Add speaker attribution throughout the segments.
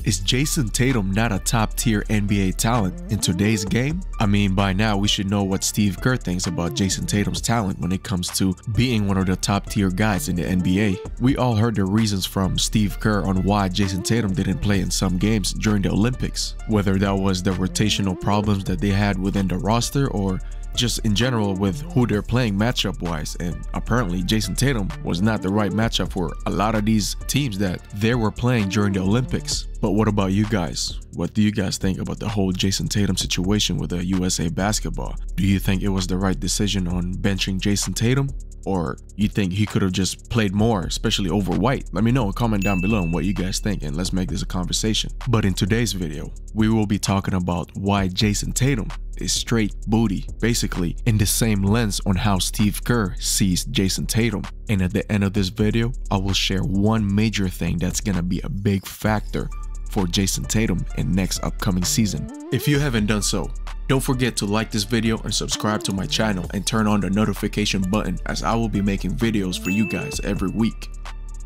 Speaker 1: Is Jayson Tatum not a top-tier NBA talent in today's game? I mean, by now we should know what Steve Kerr thinks about Jayson Tatum's talent when it comes to being one of the top-tier guys in the NBA. We all heard the reasons from Steve Kerr on why Jayson Tatum didn't play in some games during the Olympics, whether that was the rotational problems that they had within the roster or just in general with who they're playing matchup wise. And apparently Jayson Tatum was not the right matchup for a lot of these teams that they were playing during the Olympics. But what about you guys? What do you guys think about the whole Jayson Tatum situation with the USA basketball? Do you think it was the right decision on benching Jayson Tatum? Or you think he could have just played more, especially over White? Let me know, comment down below on what you guys think, and let's make this a conversation. But in today's video, we will be talking about why Jayson Tatum is straight booty, basically in the same lens on how Steve Kerr sees Jayson Tatum. And at the end of this video, I will share one major thing that's gonna be a big factor for Jayson Tatum in next upcoming season. If you haven't done so, don't forget to like this video and subscribe to my channel and turn on the notification button, as I will be making videos for you guys every week.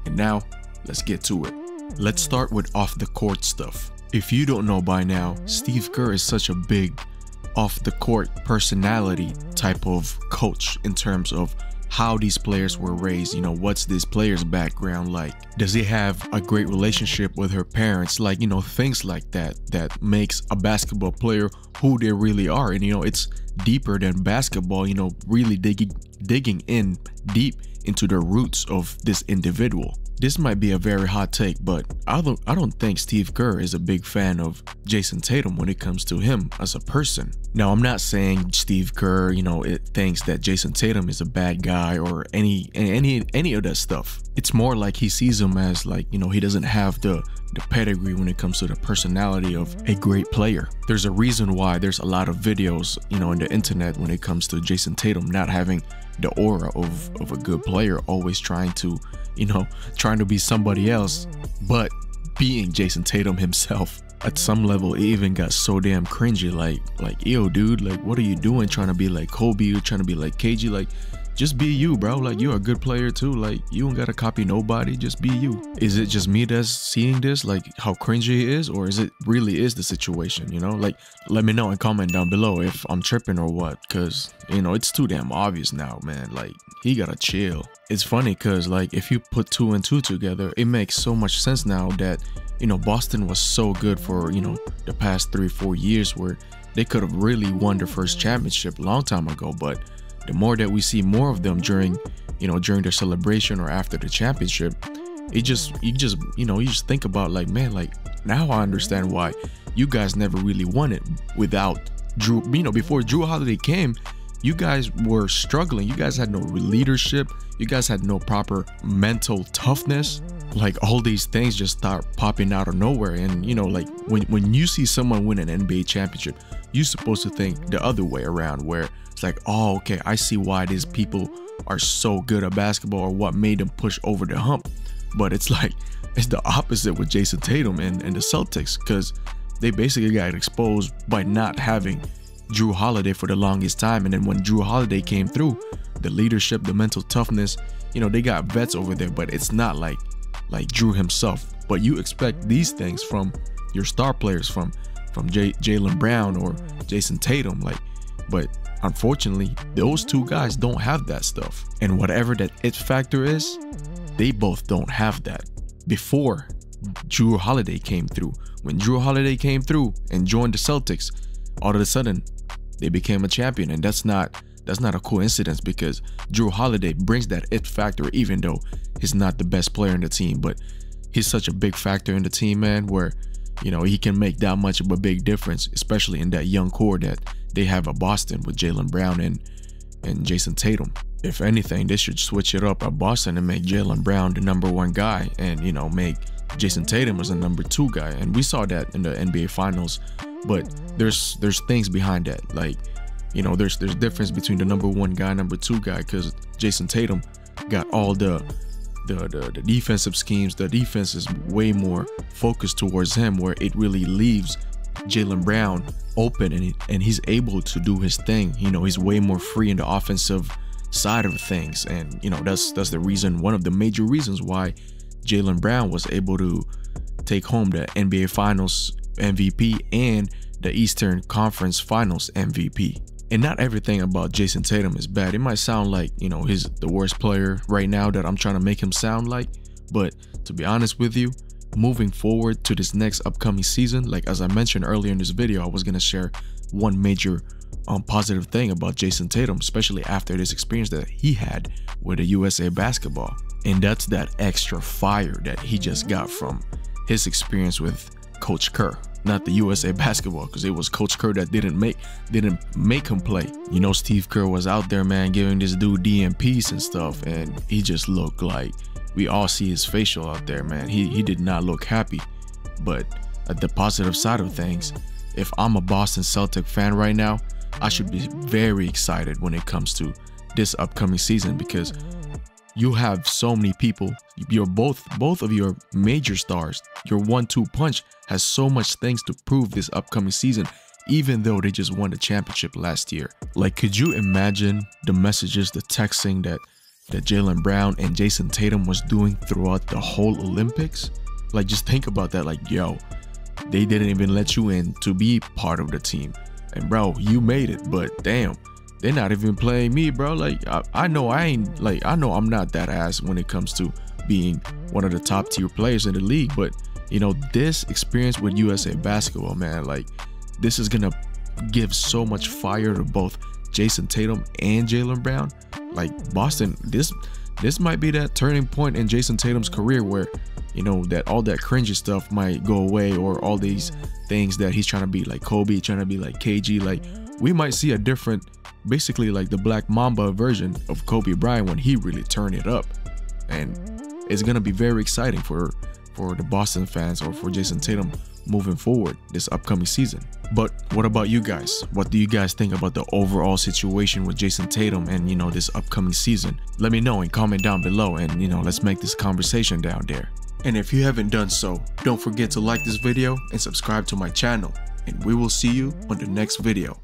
Speaker 1: And now, let's get to it. Let's start with off the court stuff. If you don't know by now, Steve Kerr is such a big off the court personality type of coach in terms of how these players were raised. You know, what's this player's background like? Does he have a great relationship with her parents? Like, you know, things like that that makes a basketball player who they really are. And you know, it's deeper than basketball, you know, really digging in deep into the roots of this individual. This might be a very hot take, but I don't think Steve Kerr is a big fan of Jayson Tatum when it comes to him as a person. Now, I'm not saying Steve Kerr, you know, thinks that Jayson Tatum is a bad guy or any of that stuff. It's more like he sees him as, like, you know, he doesn't have the pedigree when it comes to the personality of a great player. There's a reason why there's a lot of videos, you know, in the internet when it comes to Jayson Tatum not having the aura of a good player, always trying to, you know, trying to be somebody else, but being Jayson Tatum himself. At some level, it even got so damn cringy, like, yo, dude, like, what are you doing trying to be like Kobe? You're trying to be like KG? Like, just be you, bro. Like, you're a good player too. Like, you don't gotta copy nobody, just be you. Is it just me that's seeing this, like how cringy it is, or is it really is the situation, you know? Like, let me know and comment down below if I'm tripping or what, because, you know, it's too damn obvious now, man. Like, he gotta chill. It's funny because, like, if you put 2 and 2 together, it makes so much sense now that, you know, Boston was so good for, you know, the past 3-4 years where they could have really won their first championship a long time ago. But the more that we see more of them during, you know, during their celebration or after the championship, you just think about, like, man, like, now I understand why you guys never really won it without Drew. You know, before Drew Holiday came, you guys were struggling. You guys had no leadership. You guys had no proper mental toughness. Like, all these things just start popping out of nowhere. And, you know, like, when you see someone win an NBA championship, you're supposed to think the other way around, where it's like, oh, okay, I see why these people are so good at basketball, or what made them push over the hump. But it's like, it's the opposite with Jayson Tatum and the Celtics, because they basically got exposed by not having Drew Holiday for the longest time. And then when Drew Holiday came through, the leadership, the mental toughness, you know, they got vets over there, but it's not like Drew himself. But you expect these things from your star players, from Jaylen Brown or Jayson Tatum, like, but unfortunately those two guys don't have that stuff. And whatever that it factor is, they both don't have that. Before Drew Holiday came through, when Drew Holiday came through and joined the Celtics, all of a sudden they became a champion. And that's not a coincidence, because Drew Holiday brings that it factor, even though he's not the best player in the team. But he's such a big factor in the team, man, where, you know, he can make that much of a big difference, especially in that young core that they have at Boston with Jaylen Brown and Jayson Tatum. If anything, they should switch it up at Boston and make Jaylen Brown the #1 guy, and, you know, make Jayson Tatum as a #2 guy. And we saw that in the NBA Finals. But there's things behind that. Like, you know, there's difference between the #1 guy, #2 guy, because Jayson Tatum got all the defensive schemes. The defense is way more focused towards him, where it really leaves Jaylen Brown open, and he's able to do his thing. You know, he's way more free in the offensive side of things. And, you know, that's the reason, one of the major reasons why Jaylen Brown was able to take home the NBA Finals MVP and the Eastern Conference Finals MVP. And not everything about Jayson Tatum is bad. It might sound like, you know, he's the worst player right now that I'm trying to make him sound like. But to be honest with you, moving forward to this next upcoming season, like as I mentioned earlier in this video, I was going to share one major positive thing about Jayson Tatum, especially after this experience that he had with the USA basketball. And that's that extra fire that he just got from his experience with Coach Kerr. Not the USA basketball, because it was Coach Kerr that didn't make him play. You know, Steve Kerr was out there, man, giving this dude DMPs and stuff, and he just looked like, we all see his facial out there, man. He did not look happy. But at the positive side of things, if I'm a Boston Celtic fan right now, I should be very excited when it comes to this upcoming season, because you have so many people. You're both of your major stars, your 1-2 punch has so much things to prove this upcoming season, even though they just won the championship last year. Like, could you imagine the messages, the texting that Jaylen Brown and Jayson Tatum was doing throughout the whole Olympics? Like, just think about that. Like, yo, they didn't even let you in to be part of the team, and bro, you made it, but damn, they're not even playing me, bro. Like, I know I'm not that ass when it comes to being one of the top tier players in the league, but you know, this experience with USA basketball, man, like, this is gonna give so much fire to both Jayson Tatum and Jaylen Brown. Like, Boston, this might be that turning point in Jayson Tatum's career where, you know, that all that cringy stuff might go away, or all these things that he's trying to be like Kobe, trying to be like KG. Like, we might see a different, basically like the Black Mamba version of Kobe Bryant when he really turned it up. And it's gonna be very exciting for the Boston fans, or for Jayson Tatum moving forward this upcoming season. But what about you guys? What do you guys think about the overall situation with Jayson Tatum and, you know, this upcoming season? Let me know and comment down below, and, you know, let's make this conversation down there. And if you haven't done so, don't forget to like this video and subscribe to my channel, and we will see you on the next video.